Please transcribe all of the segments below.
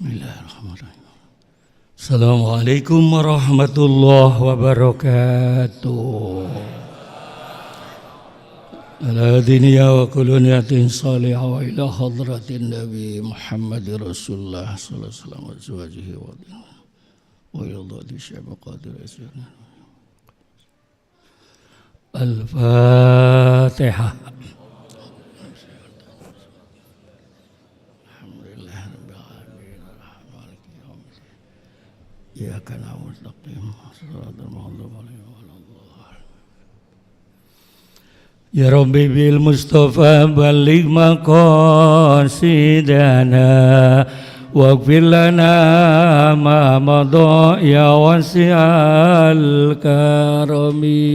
Bismillahirrahmanirrahim. Assalamualaikum warahmatullahi wabarakatuh. Ala diniya wa kuluniyatin salihah wa ila hadratin Nabi Muhammad Rasulullah sallallahu alaihi wasallam wa azwajihi wa ila dhati syai'ba qadir asyana. Al-Fatihah. Iyyaka na'budu wa iyyaka nasta'in shiratal maghdubi 'alaihim waladdallin. Ya Rabbi bil Mustafa balligh maqasidana waghfir lana ma madha ya wasi'al karami.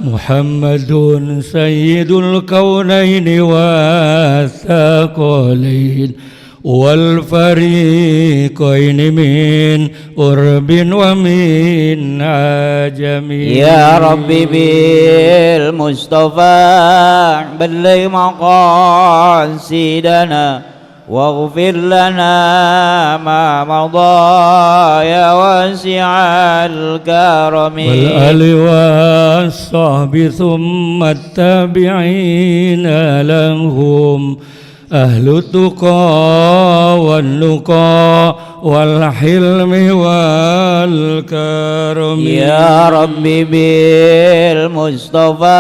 Muhammadun sayyidul kaunaini wathaqalain wal fariqaini min urbin wa min ajami. Ya Rabbi bil Mustafa balligh maqasidana waghfir lana ma madha ya wasi'al karami. Wal ali was-sahbi thumma at-tabi'ina lahum ahlu tuqa wan nuqa wal hilmi wal karami. Ya Rabbi bil Mustafa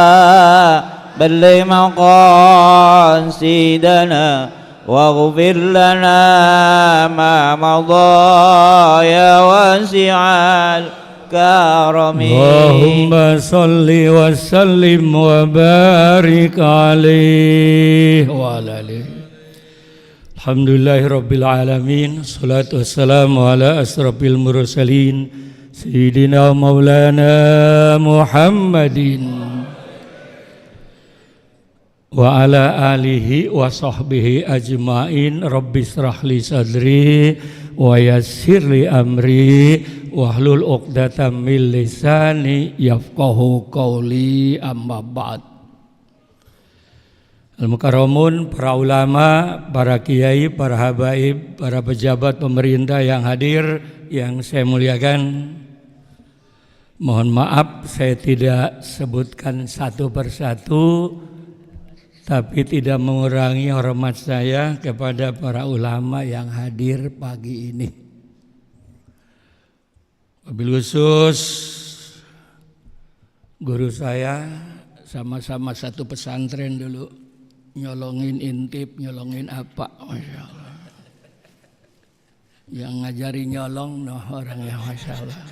balligh maqasidana waghfir lana ma madha ya wasi'al karami. Allahumma salli wa sallim wa barik alaihi wa ala alihi. Alhamdulillahi rabbil alamin. Salatu wassalamu ala asrafil mursalin Sayyidina Maulana Muhammadin wa ala alihi wa sahbihi ajma'in. Rabbi shrah li sadri wa yassir li amri wahlul 'uqdatam min lisani yafqahu qawli, amma ba'd. Al-mukarramun, para ulama, para kiai, para habaib, para pejabat pemerintah yang hadir, yang saya muliakan, mohon maaf saya tidak sebutkan satu persatu, tapi tidak mengurangi hormat saya kepada para ulama yang hadir pagi ini. Wabil khusus guru saya, sama-sama satu pesantren dulu, nyolongin intip, nyolongin apa, Masya Allah. Yang ngajari nyolong, orangnya Masya Allah.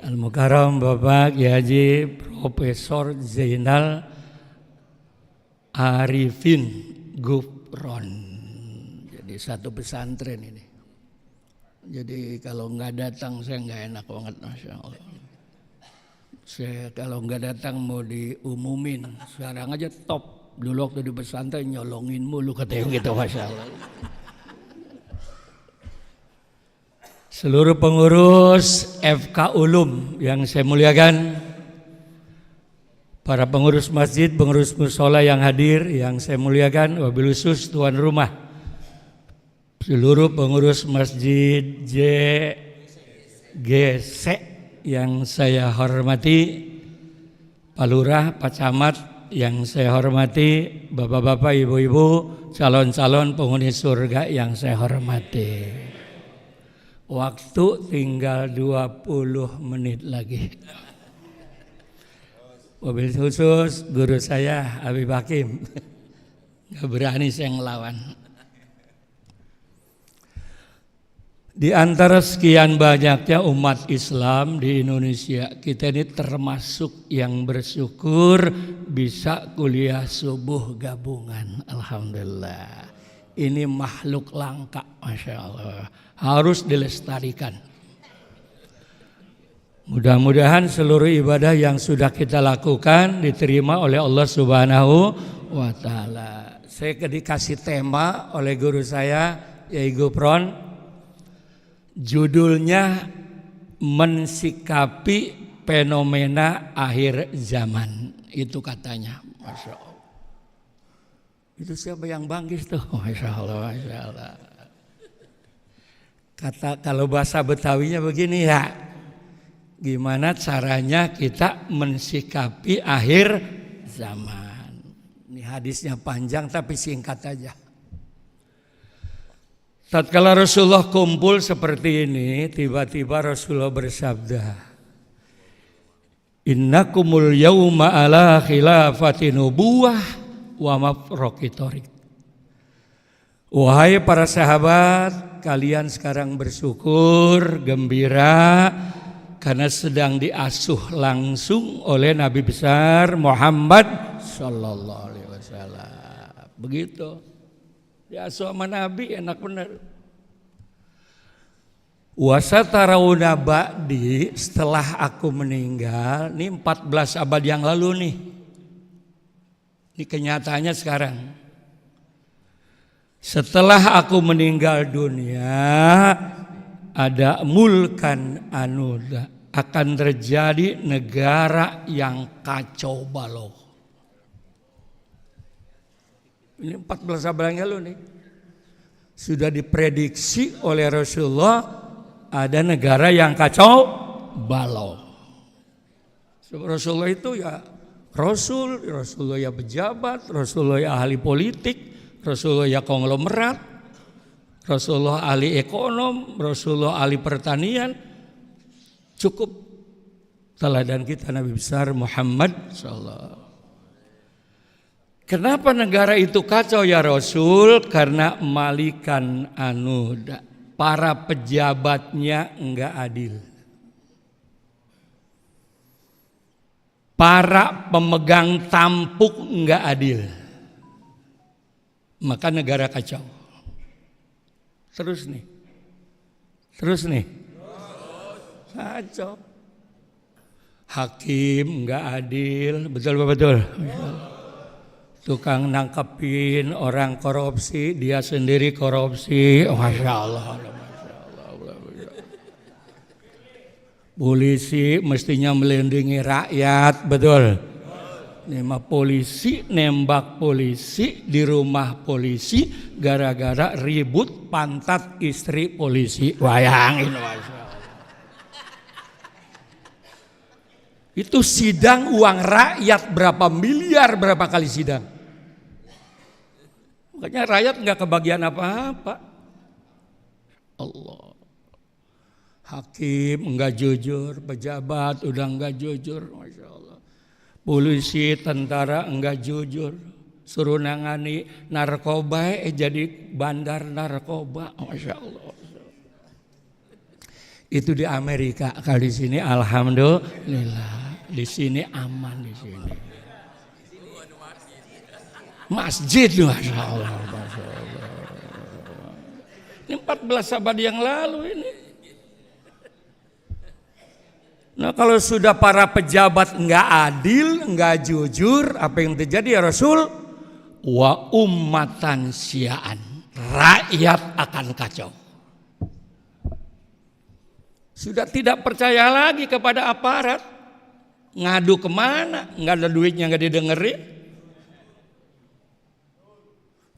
Al-Mukarram Bapak Kiai Haji Profesor Zainal Arifin Gufron. Jadi satu pesantren ini. Jadi kalau nggak datang saya nggak enak banget, Masya Allah. Saya kalau nggak datang mau diumumin. Sekarang aja top. Dulu waktu di pesantren nyolongin mulu katanya gitu, Masya Allah. Seluruh pengurus FK Ulum yang saya muliakan, para pengurus masjid, pengurus mushola yang hadir yang saya muliakan, wabil khusus tuan rumah, seluruh pengurus masjid JGC yang saya hormati, Pak Lurah, Pak Camat yang saya hormati, bapak-bapak, ibu-ibu, calon-calon penghuni surga yang saya hormati. Waktu tinggal 20 menit lagi. Wabil khusus guru saya Habib Hakim. Gak berani saya ngelawan. Di antara sekian banyaknya umat Islam di Indonesia, kita ini termasuk yang bersyukur bisa kuliah subuh gabungan. Alhamdulillah. Ini makhluk langka, Masya Allah. Harus dilestarikan. Mudah-mudahan seluruh ibadah yang sudah kita lakukan diterima oleh Allah Subhanahu wa Ta'ala. Saya dikasih tema oleh guru saya Yai Gufron, judulnya mensikapi fenomena akhir zaman. Itu katanya, Masya Allah. Itu siapa yang banggis tuh? Masya Allah, Masya Allah. Kata kalau bahasa Betawinya begini ya, gimana caranya kita mensikapi akhir zaman. Ini hadisnya panjang tapi singkat aja. Tatkala Rasulullah kumpul seperti ini, tiba-tiba Rasulullah bersabda, innakumul yauma ala khilafati nubuwah wa mafroqi thoriq. Wahai para sahabat, kalian sekarang bersyukur, gembira karena sedang diasuh langsung oleh Nabi besar Muhammad sallallahu alaihi wasallam. Begitu. Diasuh sama Nabi enak benar. Wasatarawna ba'di, setelah aku meninggal, ini 14 abad yang lalu nih. Ini kenyataannya sekarang. Setelah aku meninggal dunia, ada mulkan anuda, akan terjadi negara yang kacau balau. Ini 14 abad yang lalu nih. Sudah diprediksi oleh Rasulullah ada negara yang kacau balau. Rasulullah itu ya Rasulullah ya pejabat, Rasulullah ya ahli politik, Rasulullah ya konglomerat, Rasulullah ahli ekonom, Rasulullah ahli pertanian. Cukup teladan kita Nabi besar Muhammad sallallahu. Kenapa negara itu kacau ya Rasul? Karena malikan anuda, para pejabatnya enggak adil. Para pemegang tampuk enggak adil. Maka negara kacau. Terus nih. Kacau. Hakim enggak adil, betul. Tukang nangkepin orang korupsi, dia sendiri korupsi. Masya Allah. Polisi mestinya melindungi rakyat, betul. Polisi nembak polisi di rumah polisi gara-gara ribut pantat istri polisi. Bayangin, Masya Allah. Itu sidang uang rakyat berapa miliar, berapa kali sidang. Makanya rakyat nggak kebagian apa-apa. Allah. Hakim nggak jujur, pejabat udah nggak jujur, Masya Allah. Polisi, tentara nggak jujur, suruh nangani narkoba, jadi bandar narkoba, Masya Allah. Itu di Amerika, kalau di sini alhamdulillah, di sini aman di sini. Masjid, Masya Allah. Ini 14 abad yang lalu ini. Nah kalau sudah para pejabat enggak adil, enggak jujur, apa yang terjadi ya Rasul? Wa ummatan syia'an, rakyat akan kacau. Sudah tidak percaya lagi kepada aparat. Ngadu kemana? Enggak ada duitnya, enggak didengerin.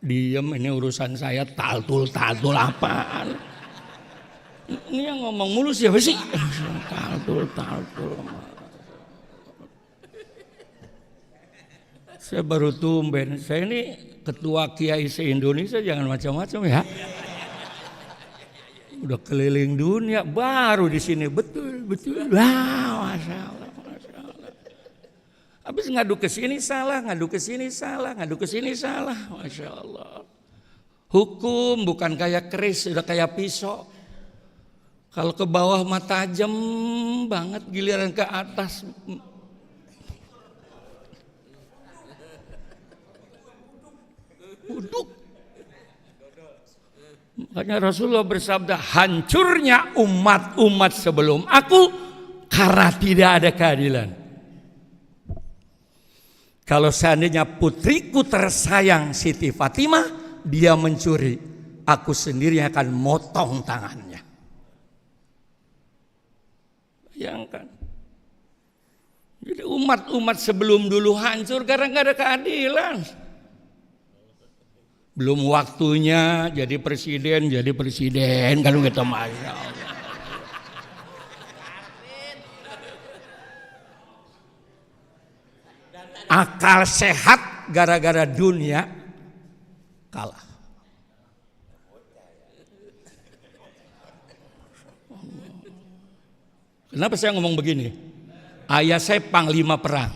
Diem, ini urusan saya, taltul apaan? Ini yang ngomong mulu siapa sih? Taltul. Saya baru tumben, saya ini ketua Kiai se-Indonesia, jangan macam-macam ya. Udah keliling dunia, baru di sini betul. Wah, Masya Allah. Habis ngadu ke sini salah, Masya Allah. Hukum bukan kayak keris, udah kayak pisau. Kalau ke bawah mah tajam banget, giliran ke atas uduk. Makanya Rasulullah bersabda, hancurnya umat-umat sebelum aku karena tidak ada keadilan. Kalau seandainya putriku tersayang Siti Fatimah, dia mencuri, aku sendiri yang akan motong tangannya. Bayangkan. Jadi umat-umat sebelum dulu hancur karena nggak ada keadilan. Belum waktunya jadi presiden kalau kita Masya Allah. Akal sehat gara-gara dunia kalah. Kenapa saya ngomong begini? Ayah saya panglima perang,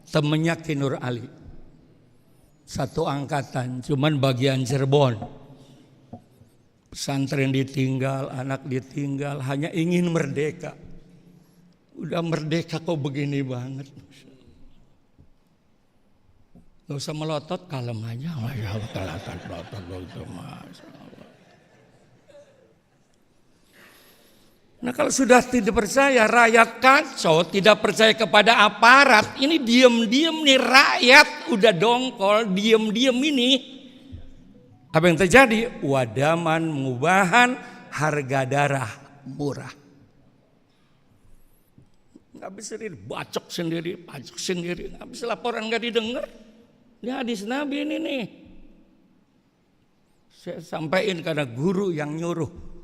temennya Ki Nur Ali. Satu angkatan, cuman bagian Cirebon. Pesantren ditinggal, anak ditinggal, hanya ingin merdeka. Udah merdeka kok begini banget. Gak usah melotot, kalem aja. Masya Allah, melotot, Masya Allah. Nah kalau sudah tidak percaya, rakyat kacau, tidak percaya kepada aparat, ini diam-diam nih rakyat udah dongkol, diam-diam ini. Apa yang terjadi? Wadaman mengubahan harga darah murah. Nggak bisa dibacok sendiri, pajak sendiri, nggak bisa laporan nggak didengar. Ini hadis Nabi ini nih. Saya sampaikan karena guru yang nyuruh.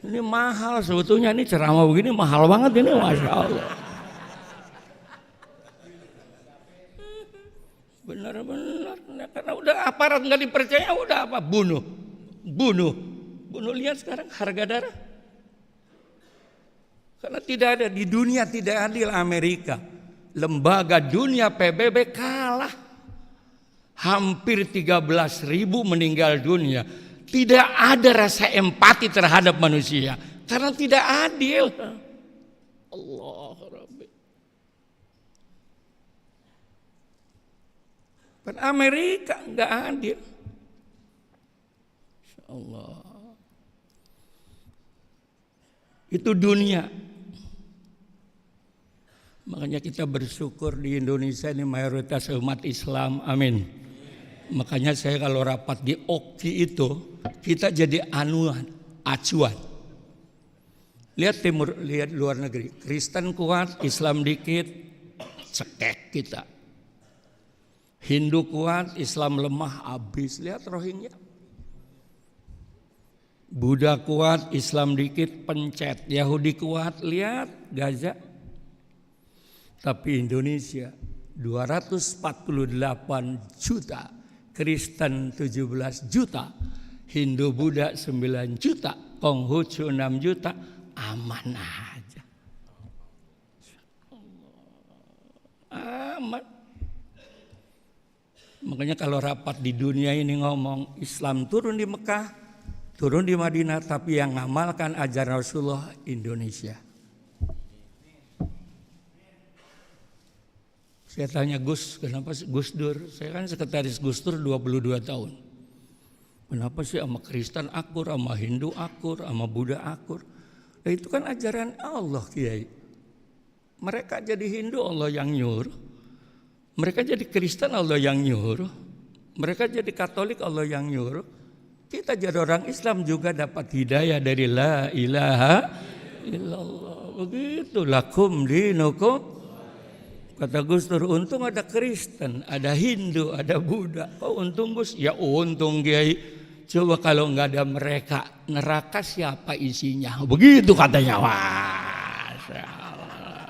Ini mahal sebetulnya, ini ceramah begini mahal banget ini, Masya Allah. Benar-benar, karena udah aparat nggak dipercaya, udah apa? Bunuh. Lihat sekarang harga darah. Karena tidak ada di dunia, tidak adil Amerika. Lembaga dunia PBB kalah. Hampir 13.000 meninggal dunia. Tidak ada rasa empati terhadap manusia karena tidak adil. Allah Rabbi. Dan Amerika nggak adil. Insya Allah. Itu dunia. Makanya kita bersyukur di Indonesia ini mayoritas umat Islam. Amin. Makanya saya kalau rapat di OKI itu kita jadi acuan. Lihat luar negeri, Kristen kuat, Islam dikit, cekek kita. Hindu kuat, Islam lemah, habis. Lihat Rohingya. Buddha kuat, Islam dikit, pencet. Yahudi kuat, lihat Gaza. Tapi Indonesia 248 juta. Kristen 17 juta, Hindu Buddha 9 juta, Konghucu 6 juta, aman aja. Aman. Makanya kalau rapat di dunia ini ngomong Islam turun di Mekah, turun di Madinah, tapi yang ngamalkan ajaran Rasulullah Indonesia. Saya tanya Gus, kenapa sih Gus Dur? Saya kan sekretaris Gus Dur 22 tahun. Kenapa sih sama Kristen akur, sama Hindu akur, sama Buddha akur? Nah, itu kan ajaran Allah, Kiai. Mereka jadi Hindu Allah yang nyuruh. Mereka jadi Kristen Allah yang nyuruh. Mereka jadi Katolik Allah yang nyuruh. Kita jadi orang Islam juga dapat hidayah dari la ilaha illallah. Begitu lakum dinukum. Kata Gus Dur, untung ada Kristen, ada Hindu, ada Buddha. Oh untung Gus, ya untung Kiai. Coba kalau nggak ada mereka, neraka siapa isinya? Begitu katanya. Masya Allah.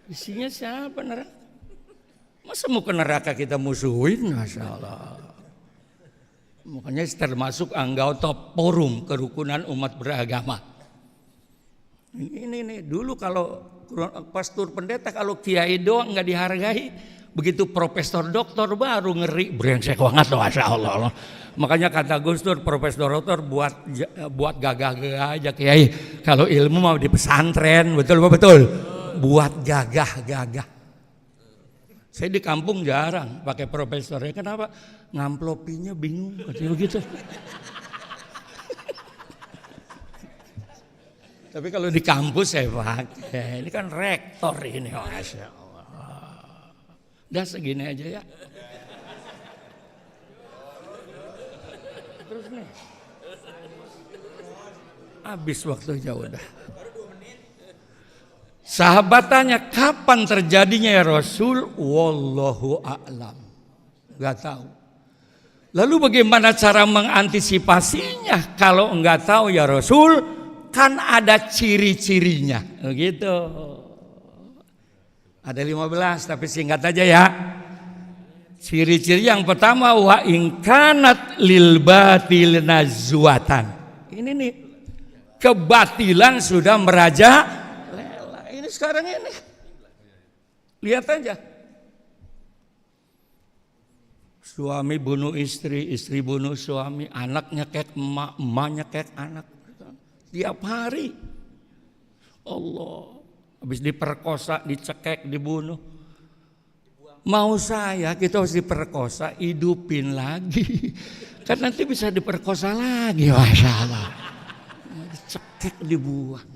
Isinya siapa neraka? Masa mau ke neraka kita musuhin? Masya Allah. Makanya termasuk anggota forum kerukunan umat beragama. Ini dulu kalau pastor pendeta kalau kiai doang nggak dihargai, begitu profesor doktor baru ngeri, brengsek banget loh, Masya Allah. Makanya kata Gus Dur, profesor doktor buat gagah-gagah aja kiai. Kalau ilmu mau di pesantren, betul. Buat gagah-gagah. Saya di kampung jarang pakai profesor, ya kenapa? Ngamplopinya bingung, katanya begitu. Tapi kalau di kampus saya pakai, ini kan rektor ini, Masya Allah. Udah segini aja ya. Terus nih. Habis waktunya udah. Sahabat tanya, kapan terjadinya ya Rasul? Wallahu a'lam. Gak tahu. Lalu bagaimana cara mengantisipasinya? Kalau enggak tahu ya Rasul, kan ada ciri-cirinya. Begitu. Ada 15 tapi singkat aja ya. Ciri-ciri yang pertama, wa ingkanat lil batil nazwatan. Ini nih, kebatilan sudah meraja. Ini sekarang ini. Lihat aja. Suami bunuh istri, istri bunuh suami, anaknya kayak emak, emaknya kayak anak. Tiap hari. Allah. Habis diperkosa, dicekek, dibunuh. Mau saya kita harus diperkosa, hidupin lagi. Kan nanti bisa diperkosa lagi, Masya Allah. Dicekek, dibuang.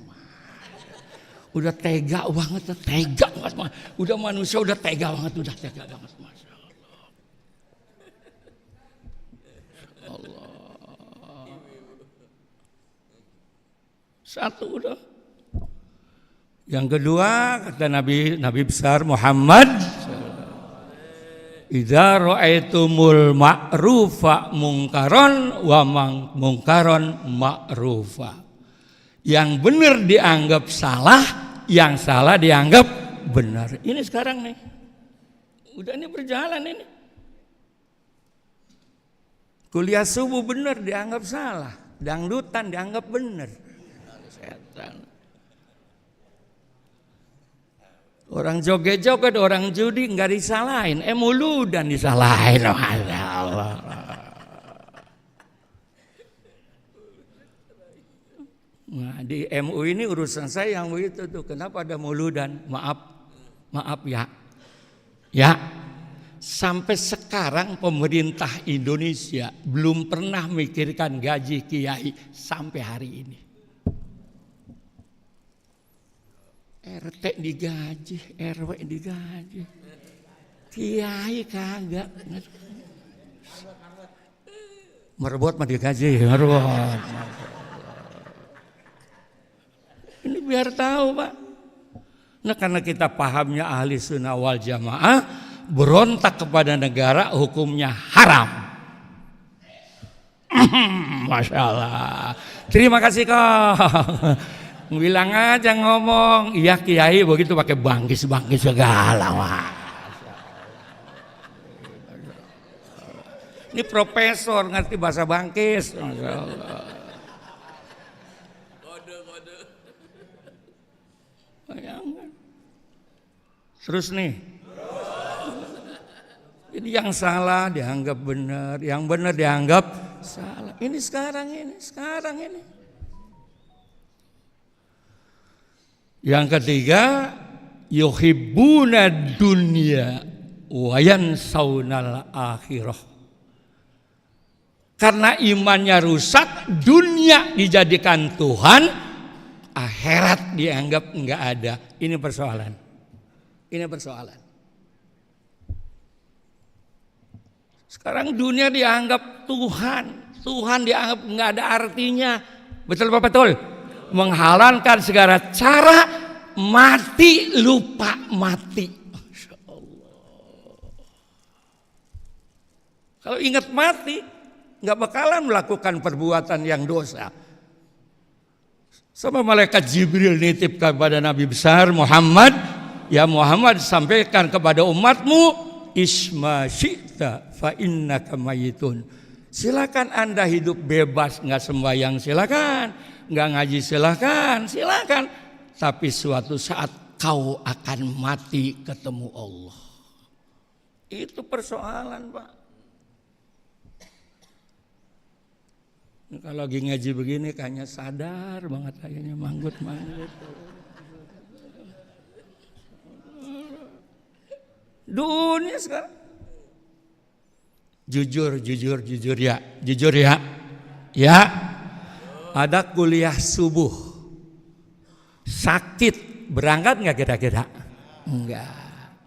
Udah tega banget, tega banget. Udah manusia udah tega banget, udah tega banget, Masya Allah. Satu udah. Yang kedua kata Nabi besar Muhammad, idza ra'aitumul ma'rufa mungkaron wa mungkaron ma'rufa. Yang benar dianggap salah, yang salah dianggap benar. Ini sekarang nih. Udah ini berjalan ini. Kuliah subuh benar dianggap salah, dangdutan dianggap benar. Setan. Orang joget-joget, orang judi nggak disalahin, muludan disalahin. Allah. Nah, di MU ini urusan saya yang begitu tuh. Kenapa ada muludan? Maaf ya. Ya. Sampai sekarang pemerintah Indonesia belum pernah mikirkan gaji kiai sampai hari ini. RT digaji, RW digaji, kiai kagak. Merebut mah digaji, merebut. Ini biar tahu Pak. Nah karena kita pahamnya ahli sunnah wal jamaah, berontak kepada negara hukumnya haram. Masya Allah. Terima kasih kok. Bilang aja ngomong, iya kiai begitu pakai bangkis segala. Ini profesor ngerti bahasa bangkis. Masya Allah. Bayangkan. Terus nih. Jadi yang salah dianggap benar, yang benar dianggap salah. Ini sekarang ini. Yang ketiga, yuhibbuna dunya wa yansaunal akhirah. Karena imannya rusak, dunia dijadikan Tuhan, akhirat dianggap enggak ada. Ini persoalan. Sekarang dunia dianggap Tuhan dianggap enggak ada artinya. Betul Pak betul? Menghalalkan segala cara, mati lupa mati. Masya Allah. Kalau ingat mati, nggak bakalan melakukan perbuatan yang dosa. Sama malaikat Jibril nitip kepada Nabi besar Muhammad, ya Muhammad sampaikan kepada umatmu, isma syi'ta fa innaka mayitun. Silakan Anda hidup bebas, nggak sembahyang silakan. Nggak ngaji silakan. Tapi suatu saat kau akan mati ketemu Allah. Itu persoalan Pak. Kalau lagi ngaji begini kayaknya sadar banget kayaknya manggut. Dunia sekarang. Jujur ya. Ya. Ada kuliah subuh, sakit, berangkat nggak kira-kira? Enggak.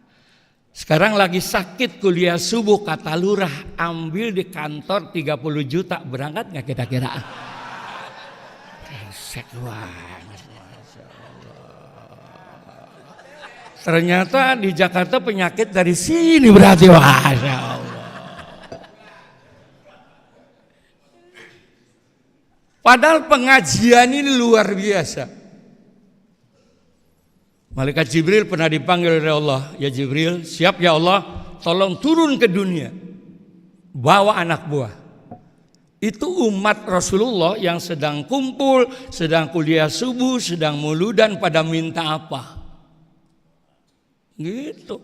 Sekarang lagi sakit kuliah subuh, kata lurah ambil di kantor 30 juta, berangkat nggak kira-kira? Resek banget. Ternyata di Jakarta penyakit dari sini berarti, Masya Allah. Padahal pengajian ini luar biasa. Malaikat Jibril pernah dipanggil oleh Allah, ya Jibril, siap ya Allah, tolong turun ke dunia, bawa anak buah. Itu umat Rasulullah yang sedang kumpul, sedang kuliah subuh, sedang muludan, pada minta apa? Gitu.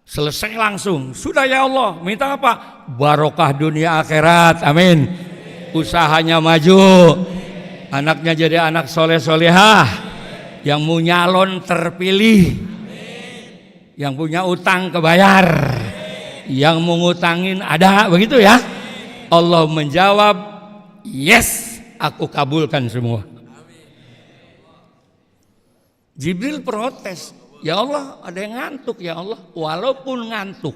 Selesai langsung, sudah ya Allah, minta apa? Barokah dunia akhirat, amin. Usahanya maju, anaknya jadi anak soleh-solehah, yang mau nyalon terpilih, yang punya utang kebayar, yang mau ngutangin ada, begitu ya. Allah menjawab, yes, aku kabulkan semua. Jibril protes, ya Allah ada yang ngantuk ya Allah, walaupun ngantuk.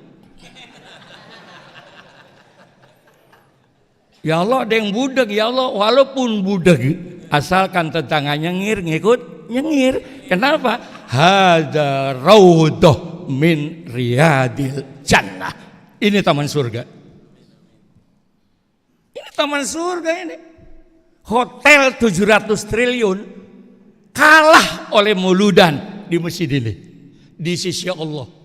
Ya Allah ada yang budeg ya Allah, walaupun budeg, asalkan tetangganya ngikut nyengir. Kenapa? Hada raudhah min riyadil jannah. Ini taman surga. Ini taman surga ini. Hotel 700 triliun kalah oleh muludan di masjid ini di sisi Allah.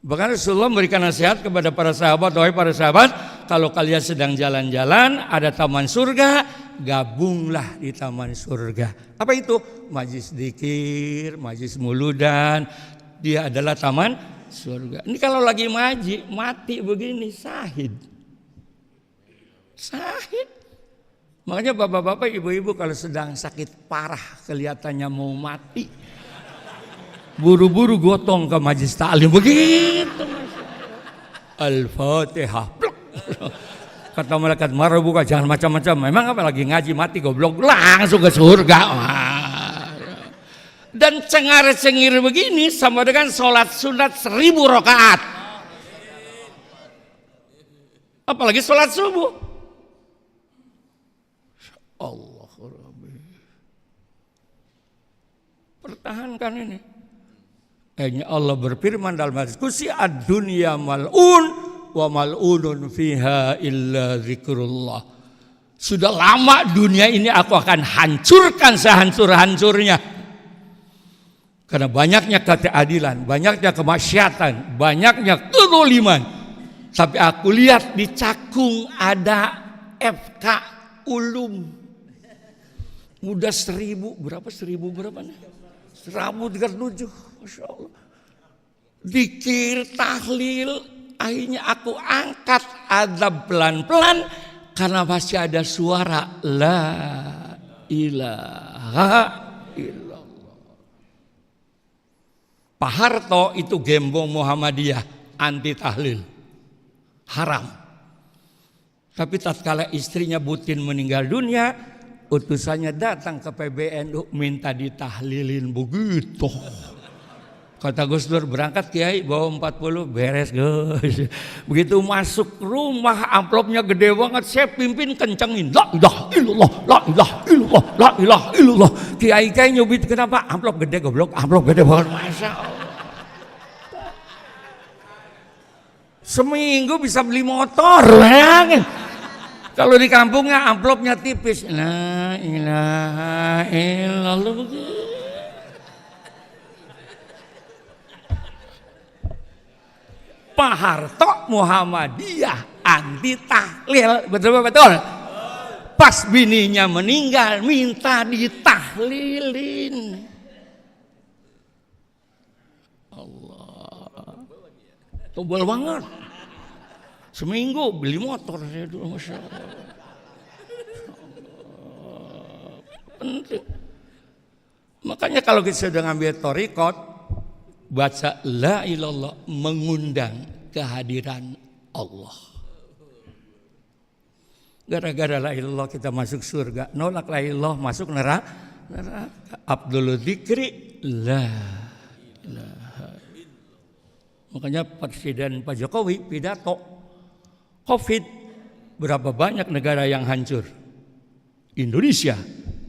Bahkan Rasulullah memberikan nasihat kepada para sahabat, wahai para sahabat, kalau kalian sedang jalan-jalan ada taman surga, gabunglah di taman surga. Apa itu? Majlis dzikir, majlis muludan, dia adalah taman surga. Ini kalau lagi mati begini, sahid. Sahid. Makanya bapak-bapak, ibu-ibu kalau sedang sakit parah, kelihatannya mau mati, buru-buru gotong ke majlis ta'lim begitu. Al-Fatihah. Kata malaikat marah, buka jangan macam-macam. Memang apa lagi ngaji mati goblok, langsung ke surga. Dan cengar-cengir begini sama dengan sholat sunat 1000 rakaat. Apalagi sholat subuh. Allah Rabbi. Pertahankan ini. Allah berfirman dalam hadis qudsi, ad-dunya mal'un wa mal'unun fiha illa zikrullah. Sudah lama dunia ini aku akan hancurkan sehancur-hancurnya. Karena banyaknya ketidakadilan, banyaknya kemaksiatan, banyaknya kezaliman. Tapi aku lihat di Cakung ada FK Ulum. Udah 1000 berapa? 1000 berapa nih? 1037. Masya Allah. Dzikir, tahlil, akhirnya aku angkat azab pelan-pelan karena masih ada suara la ilaha illallah. Pak Harto itu gembong Muhammadiyah, anti tahlil, haram. Tapi tatkala istrinya Butin meninggal dunia, utusannya datang ke PBNU minta ditahlilin begitu. Kata Gus Dur, berangkat Kiai bawa 40, beres Gus. Begitu masuk rumah amplopnya gede banget, saya pimpin kencengin la ilaha illallah, la ilaha illallah, la ilaha illallah. Kiai nyubit, kenapa? Amplop gede goblok, amplop gede banget. Masya Allah. Seminggu bisa beli motor, bayangin. Kalau di kampungnya amplopnya tipis, la ilaha illallah begitu. Pak Harto Muhammadiyah anti tahlil, betul. Pas bininya meninggal minta ditahlilin. Allah, tebal banget. Seminggu beli motor saya dulu, Masya Allah. Penting. Makanya kalau kita sudah ngambil thariqat, baca la ilallah, mengundang kehadiran Allah. Gara-gara la ilallah kita masuk surga, nolak la ilallah masuk neraka. Abdul Dzikri la Makanya Presiden Pak Jokowi pidato COVID, berapa banyak negara yang hancur. Indonesia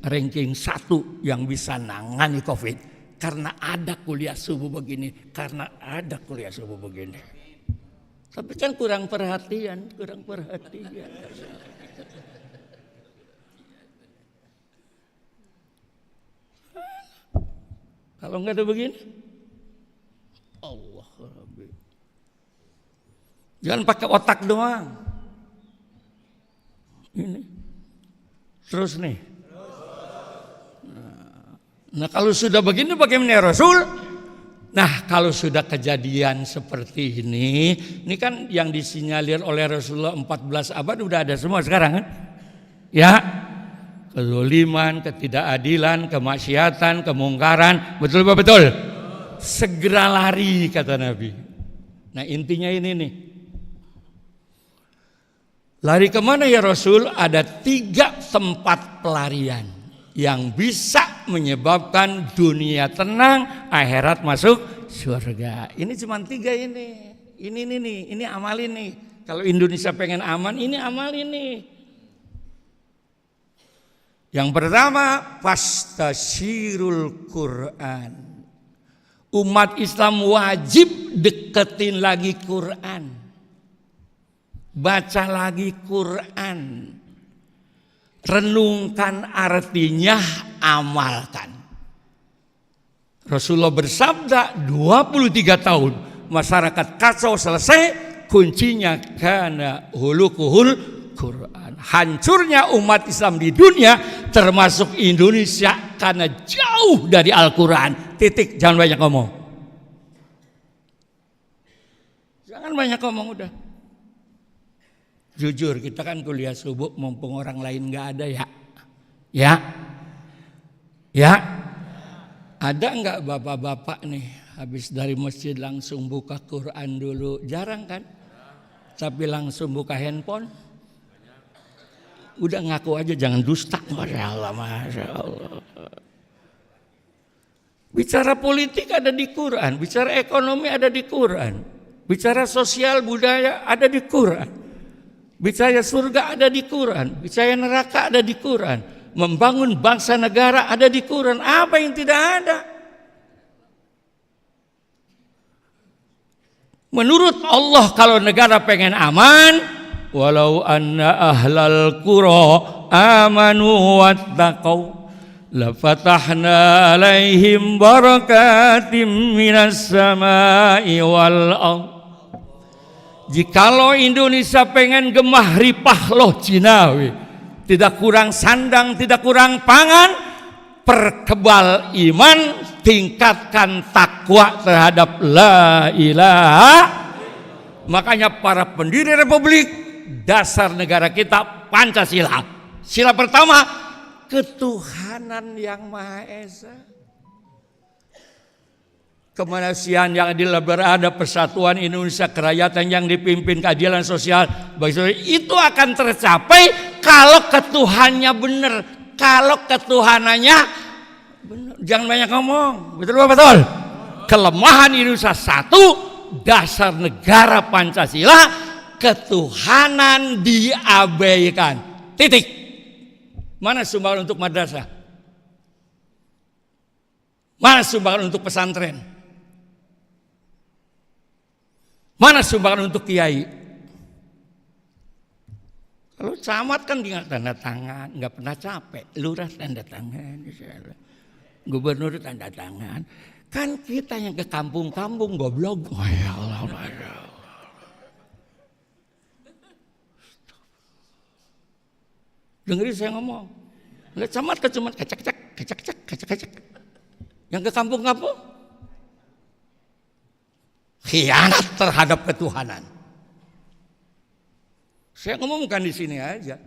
ranking 1 yang bisa nangani COVID karena ada kuliah subuh begini, karena ada kuliah subuh begini. Tapi kan kurang perhatian. Kalau nggak ada begini, Allah Rabbi. Jangan pakai otak doang. Ini terus nih. Nah kalau sudah begini bagaimana ya Rasul? Nah kalau sudah kejadian seperti ini kan yang disinyalir oleh Rasulullah 14 abad udah ada semua sekarang kan? Ya, kezaliman, ketidakadilan, kemaksiatan, kemungkaran, betul apa betul? Segera lari kata Nabi. Nah intinya ini nih. Lari kemana ya Rasul? Ada 3 tempat pelarian yang bisa menyebabkan dunia tenang, akhirat masuk surga. Ini cuma 3 ini. Ini amal ini. Kalau Indonesia pengen aman, ini amal ini. Yang pertama, fastasirul Quran. Umat Islam wajib deketin lagi Quran. Baca lagi Quran. Renungkan artinya, amalkan. Rasulullah bersabda 23 tahun masyarakat kacau selesai, kuncinya karena hulukuhul Quran. Hancurnya umat Islam di dunia termasuk Indonesia karena jauh dari Al-Quran. Titik, jangan banyak ngomong. Jangan banyak ngomong udah. Jujur kita kan kuliah subuh mumpung orang lain nggak ada ya. Ada nggak bapak-bapak nih habis dari masjid langsung buka Quran dulu? Jarang kan? Tapi langsung buka handphone. Udah ngaku aja jangan dusta. Masya Allah. Bicara politik ada di Quran, bicara ekonomi ada di Quran, bicara sosial budaya ada di Quran. Bicara surga ada di Quran, bicara neraka ada di Quran, membangun bangsa negara ada di Quran. Apa yang tidak ada? Menurut Allah kalau negara pengen aman, walau anna ahlal qura amanu wattaqau lafatahna alaihim barakatim minas samai wal ardh. Jikalau Indonesia pengen gemah ripah loh Cinawi, tidak kurang sandang, tidak kurang pangan, perkebal iman, tingkatkan takwa terhadap la ilaha. Makanya para pendiri republik, dasar negara kita Pancasila. Sila pertama, ketuhanan yang Maha Esa. Kemanusiaan yang adil berada, persatuan Indonesia, kerakyatan yang dipimpin keadilan sosial itu akan tercapai kalau ketuhannya benar, kalau ketuhanannya benar. Jangan banyak ngomong, betul apa betul? Kelemahan Indonesia satu, dasar negara Pancasila, ketuhanan diabaikan. Titik. Mana sumbangan untuk madrasah? Mana sumbangan untuk pesantren? Mana sumbangan untuk kiai? Kalau camat kan tinggal tanda tangan, nggak pernah capek. Lurah tanda tangan, gubernur tanda tangan. Kan kita yang ke kampung-kampung goblok. Ya Allah, ya Allah. Dengerin saya ngomong. Lihat camat ke camat, kacak. Yang ke kampung-kampung khianat terhadap ketuhanan. Saya ngomongkan di sini aja.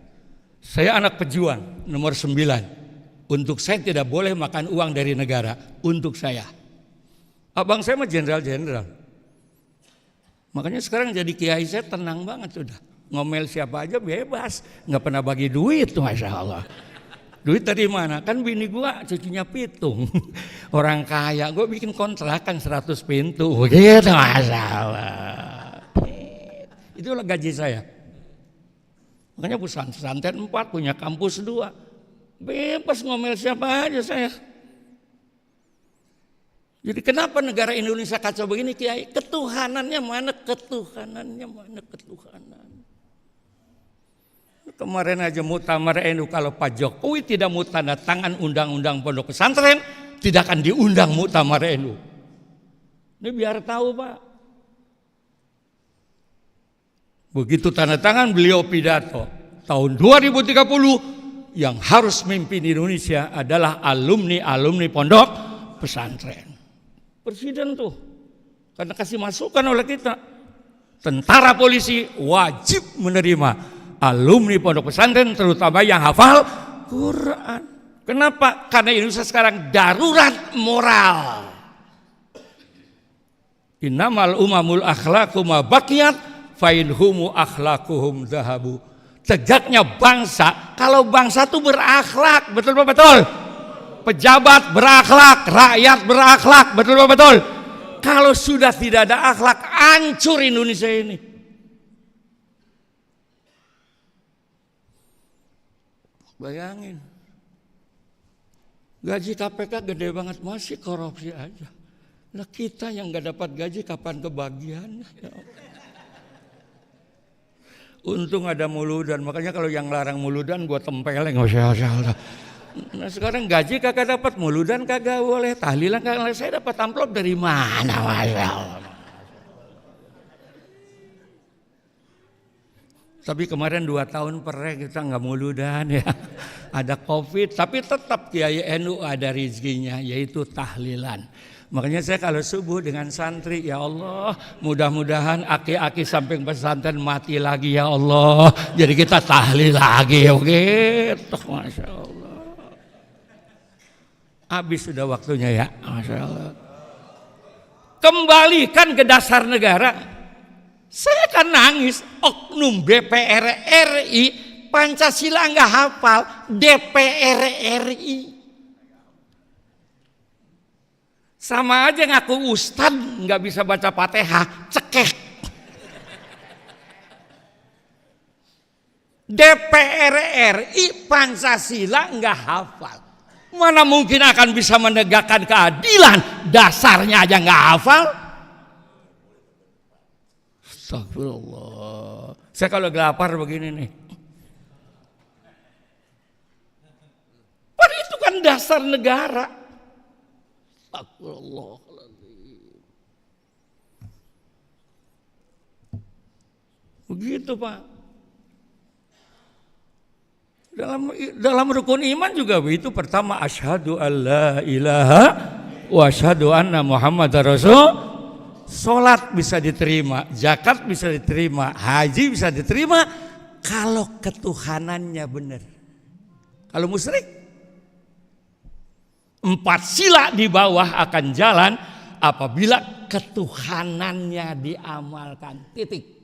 Saya anak pejuang nomor 9. Untuk saya tidak boleh makan uang dari negara. Untuk saya. Abang saya mah jenderal-jenderal. Makanya sekarang jadi kiai saya tenang banget sudah. Ngomel siapa aja bebas. Nggak pernah bagi duit, Masya Allah. Duit dari mana? Kan bini gua cucunya pitung. Orang kaya, gua bikin kontrakan 100 pintu. Gitu masalah. Itulah gaji saya. Makanya pesantren 4, punya kampus 2. Bebas ngomel siapa aja saya. Jadi kenapa negara Indonesia kacau begini Kiai? Ketuhanannya mana? Ketuhanannya mana? Ketuhanan. Kemarin aja muktamar NU, kalau Pak Jokowi tidak mau tanda tangan undang-undang pondok pesantren, tidak akan diundang muktamar NU. Ini biar tahu Pak. Begitu tanda tangan beliau pidato, tahun 2030 yang harus memimpin Indonesia adalah alumni pondok pesantren. Presiden tuh, karena kasih masukan oleh kita, tentara polisi wajib menerima alumni pondok pesantren, terutama yang hafal Quran. Kenapa? Karena Indonesia sekarang darurat moral. Innamal umamul akhlaqu ma baqiyat fa inhumu akhlaquhum zahabu. Tegaknya bangsa kalau bangsa itu berakhlak, betul. Pejabat berakhlak, rakyat berakhlak, betul. Kalau sudah tidak ada akhlak, hancur Indonesia ini. Bayangin, gaji KPK gede banget, masih korupsi aja. Nah kita yang gak dapat gaji kapan kebagiannya? Ya. Untung ada muludan, makanya kalau yang larang muludan gue tempeleng. Masya. Nah sekarang gaji kagak dapat, muludan kagak boleh, tahlilan kagak boleh. Saya dapat amplop dari mana? Masya Allah. Tapi kemarin 2 tahun perek kita nggak muludan ya. Ada COVID, tapi tetap Kiai NU ada rizkinya, yaitu tahlilan. Makanya saya kalau subuh dengan santri, ya Allah, mudah-mudahan aki-aki samping pesantren mati lagi ya Allah. Jadi kita tahlil lagi ya gitu, Masya Allah. Habis sudah waktunya ya, Masya Allah. Kembalikan ke dasar negara. Saya kan nangis, oknum DPR RI Pancasila nggak hafal, DPR RI. Sama aja ngaku ustad nggak bisa baca Fatihah, cekek. DPR RI Pancasila nggak hafal. Mana mungkin akan bisa menegakkan keadilan, dasarnya aja nggak hafal. Astagfirullah. Saya kalau lapar begini nih. Padahal itu kan dasar negara. Astagfirullah. Begitu Pak. Dalam rukun iman juga begitu. Pertama asyhadu alla ilaha wa asyhadu anna muhammadar rasul. Salat bisa diterima, zakat bisa diterima, haji bisa diterima kalau ketuhanannya benar. Kalau musyrik 4 sila di bawah akan jalan apabila ketuhanannya diamalkan. Titik.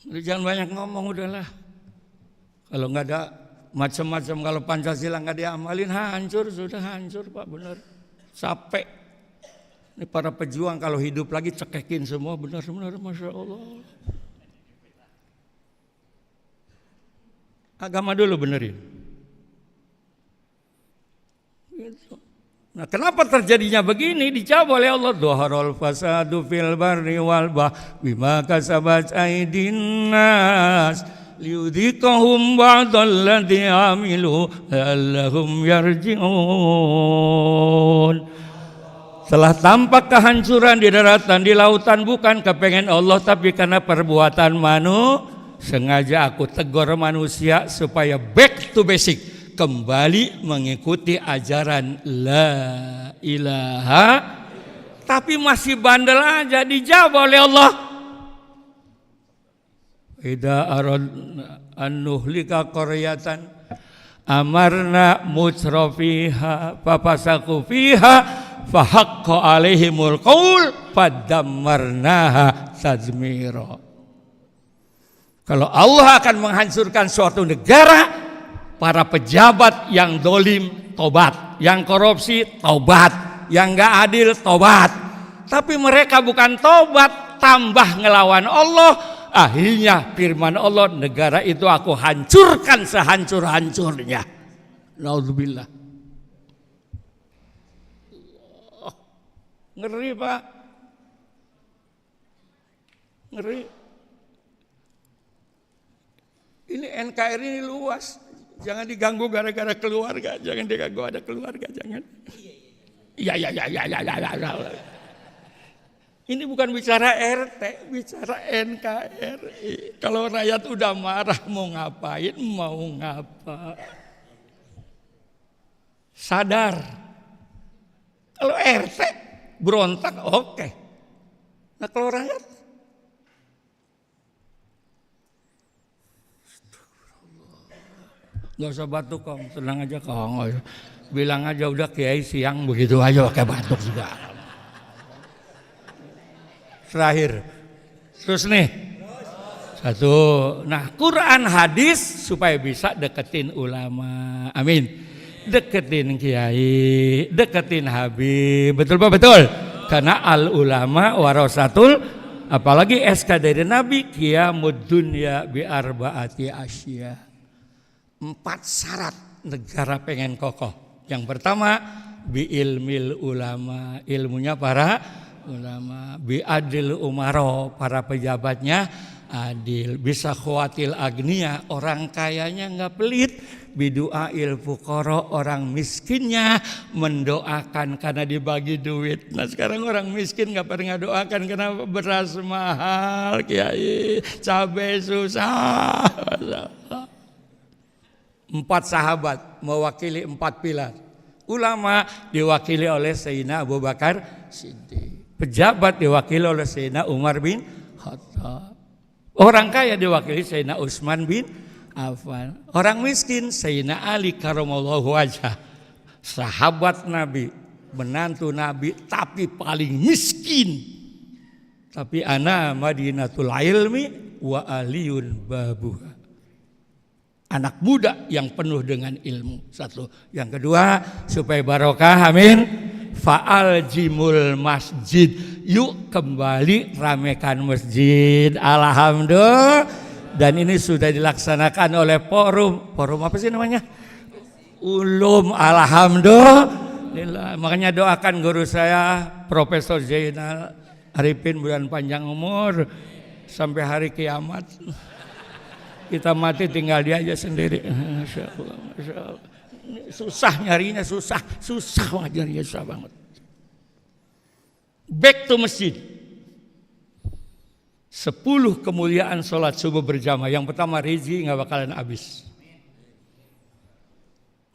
Jangan banyak ngomong udahlah. Kalau nggak ada macam-macam, kalau Pancasila nggak diamalin hancur, sudah hancur Pak, benar. Capek. Ini para pejuang kalau hidup lagi cekekin semua, benar-benar Masya Allah. Agama dulu benerin. Gitu. Nah kenapa terjadinya begini? Dijawab oleh Allah, dhaharul fasadu fil barri wal bahri bima kasabat aydin nas liyudhiqahum ba'dalladzi amilu la'allahum yarji'un. Telah tampak kehancuran di daratan, di lautan, bukan kepengen Allah tapi karena perbuatan sengaja aku tegur manusia supaya back to basic, kembali mengikuti ajaran la ilaha, tapi masih bandel aja. Dijawab oleh Allah, idza aradna an nuhlika qaryatan amarna mutrafiha fafasaku fiha fahaqqa alaihimul qaul fadammarnaha tadmira. Kalau Allah akan menghancurkan suatu negara, para pejabat yang dolim tobat, yang korupsi tobat, yang gak adil tobat. Tapi mereka bukan tobat, tambah ngelawan Allah. Akhirnya firman Allah, negara itu aku hancurkan sehancur-hancurnya. Naudzubillah. Ngeri Pak. Ngeri. Ini NKRI ini luas. Jangan diganggu gara-gara keluarga. Jangan diganggu ada keluarga. Jangan. Ya. Ini bukan bicara RT, bicara NKRI. Kalau rakyat udah marah mau ngapain, mau ngapa. Sadar. Kalau RT berontak oke. Nah kalau rakyat, nggak usah batuk Kong, tenang aja Kong. Bilang aja udah Kiai siang begitu aja pakai batuk juga. Terakhir, terus nih, satu. Nah Quran hadis supaya bisa deketin ulama, amin. Deketin Kiai, deketin Habib, betul Pak betul. Karena al ulama warasatul, apalagi SK dari Nabi, qiyamud dunya bi arbaati asya. 4 syarat negara pengen kokoh. Yang pertama, bi ilmil ulama, ilmunya para ulama, bi adil umaro, para pejabatnya adil, bisa khawatil agnia, orang kayanya nggak pelit, bidu'ail fuqara, orang miskinnya mendoakan karena dibagi duit. Nah sekarang orang miskin nggak pernah doakan karena beras mahal, Kiai, cabai susah. 4 sahabat mewakili 4 pilar. Ulama diwakili oleh Sayyidina Abu Bakar Siddiq. Pejabat diwakili oleh Sayyidina Umar bin Khattab. Orang kaya diwakili Sayyidina Utsman bin Affan. Orang miskin Sayyidina Ali karamallahu wajhah. Sahabat Nabi, menantu Nabi tapi paling miskin. Tapi ana Madinatul ilmi wa aliyun babuha. Anak muda yang penuh dengan ilmu. Satu. Yang kedua, supaya barokah, amin. Fa'al jimul masjid. Yuk kembali ramekan masjid. Alhamdulillah. Dan ini sudah dilaksanakan oleh forum. Forum apa sih namanya? Ulum. Alhamdulillah. Makanya doakan guru saya, Profesor Zainal Arifin, bulan panjang umur sampai hari kiamat. Kita mati tinggal dia aja sendiri. Masya Allah, Masya Allah. Susah nyarinya, susah banget nyarinya, susah banget. Back to masjid. 10 kemuliaan sholat subuh berjamaah. Yang pertama Rizi nggak bakalan habis.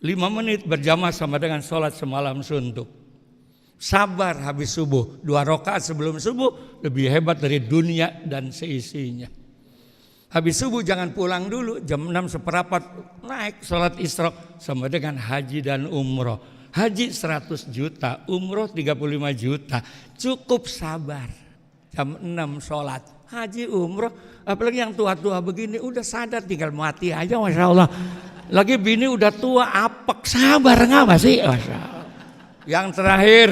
5 menit berjamaah sama dengan sholat semalam suntuk. Sabar habis subuh. 2 rakaat sebelum subuh lebih hebat dari dunia dan seisinya. Habis subuh jangan pulang dulu, jam 6:15 naik sholat isra sama dengan haji dan umroh. Haji 100 juta, umroh 35 juta. Cukup sabar. Jam 6 sholat, haji umroh. Apalagi yang tua-tua begini udah sadar tinggal mati aja, Masya Allah. Lagi bini udah tua apek, sabar nggak sih? Masya Allah. Yang terakhir,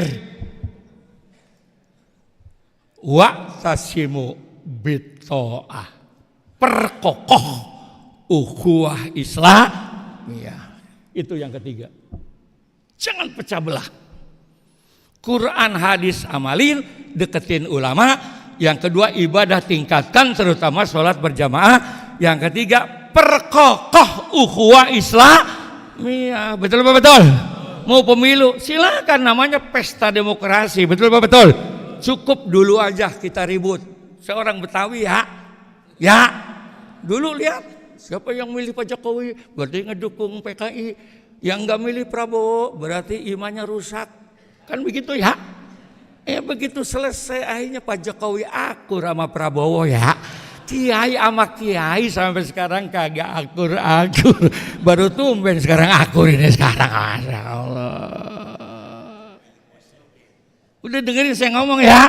wa'tasimu bito'ah. Perkokoh ukhuwah Islam. Ya, itu yang ketiga. Jangan pecah belah. Quran hadis amalin, deketin ulama. Yang kedua ibadah tingkatkan, terutama sholat berjamaah. Yang ketiga perkokoh ukhuwah Islam. Ya, betul betul. Mau pemilu silakan, namanya pesta demokrasi, betul betul. Cukup dulu aja kita ribut. Seorang Betawi ya, dulu lihat siapa yang milih Pak Jokowi berarti ngedukung PKI, yang nggak milih Prabowo berarti imannya rusak, kan begitu ya? Begitu selesai akhirnya Pak Jokowi akur sama Prabowo ya, Kiai sama Kiai sampai sekarang kagak akur, baru tumben sekarang akur ini sekarang, Masya Allah. Udah dengerin saya ngomong ya?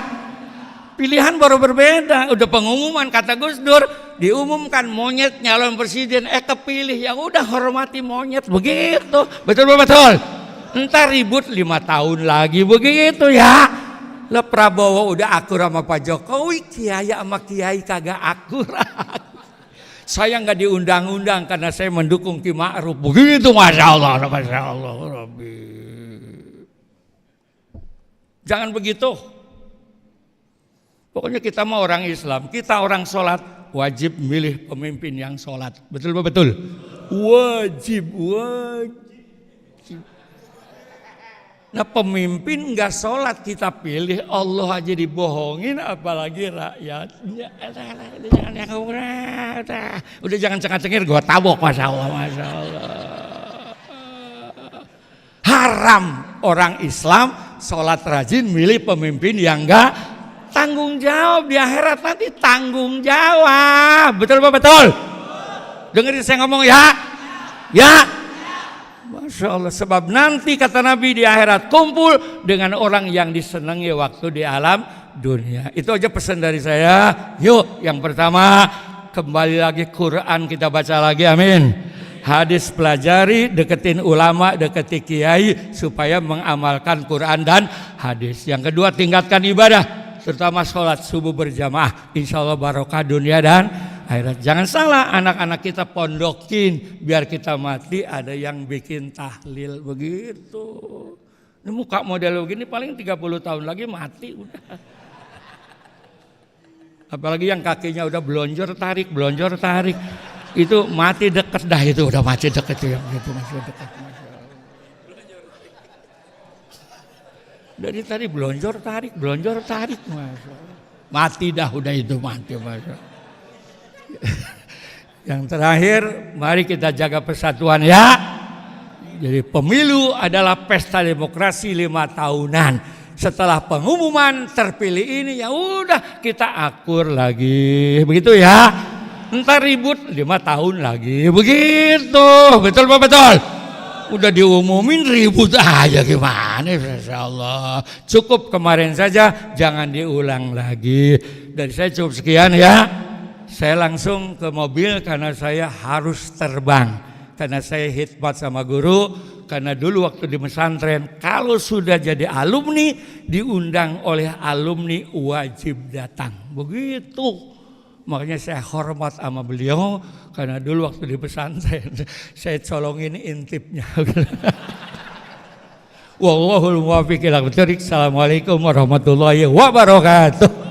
Pilihan baru berbeda. Udah pengumuman kata Gus Dur, diumumkan monyet nyalon presiden, kepilih, ya udah hormati monyet begitu. Betul. Entar ribut 5 tahun lagi begitu ya. Lah Prabowo udah akur sama Pak Jokowi, kiai sama kiai kagak akur. Saya nggak diundang-undang karena saya mendukung Ki Ma'ruf. Begitu, masya Allah, Rabbi. Jangan begitu. Pokoknya kita mau orang Islam, kita orang sholat, wajib milih pemimpin yang sholat. Betul. Wajib. Nah pemimpin nggak sholat kita pilih, Allah aja dibohongin, apalagi rakyatnya. Udah jangan cengir-cengir, gue tabok, masya Allah. Haram orang Islam sholat rajin milih pemimpin yang nggak tanggung jawab. Di akhirat nanti tanggung jawab. Betul. Dengerin saya ngomong ya. Masya Allah. Sebab nanti kata Nabi di akhirat kumpul dengan orang yang disenangi waktu di alam dunia. Itu aja pesan dari saya. Yuk, yang pertama kembali lagi Quran kita baca lagi, amin. Hadis pelajari, deketin ulama, deketi kiai supaya mengamalkan Quran dan hadis. Yang kedua tingkatkan ibadah, terutama sholat subuh berjamaah. Insya Allah barokah dunia dan akhirat. Jangan salah, anak-anak kita pondokin biar kita mati ada yang bikin tahlil begitu. Ini muka model begini paling 30 tahun lagi mati udah. Apalagi yang kakinya udah belonjor tarik. Itu mati deket dah, itu udah mati deket yang gitu, masih deket. Dari tadi belonjor tarik, mati dah udah itu mati. Yang terakhir, mari kita jaga persatuan ya. Jadi pemilu adalah pesta demokrasi 5 tahunan. Setelah pengumuman terpilih ini ya udah kita akur lagi, begitu ya. Entar ribut 5 tahun lagi, begitu. Betul. Udah diumumin ribut aja gimana, Insya Allah. Cukup kemarin saja, jangan diulang lagi. Dari saya cukup sekian ya. Saya langsung ke mobil karena saya harus terbang. Karena saya khidmat sama guru. Karena dulu waktu di pesantren, kalau sudah jadi alumni, diundang oleh alumni wajib datang. Begitu. Makanya saya hormat sama beliau karena dulu waktu di pesantren saya colongin intipnya. Wallahul muwaffiq ila aqwamit thoriq. Assalamualaikum warahmatullahi wabarakatuh.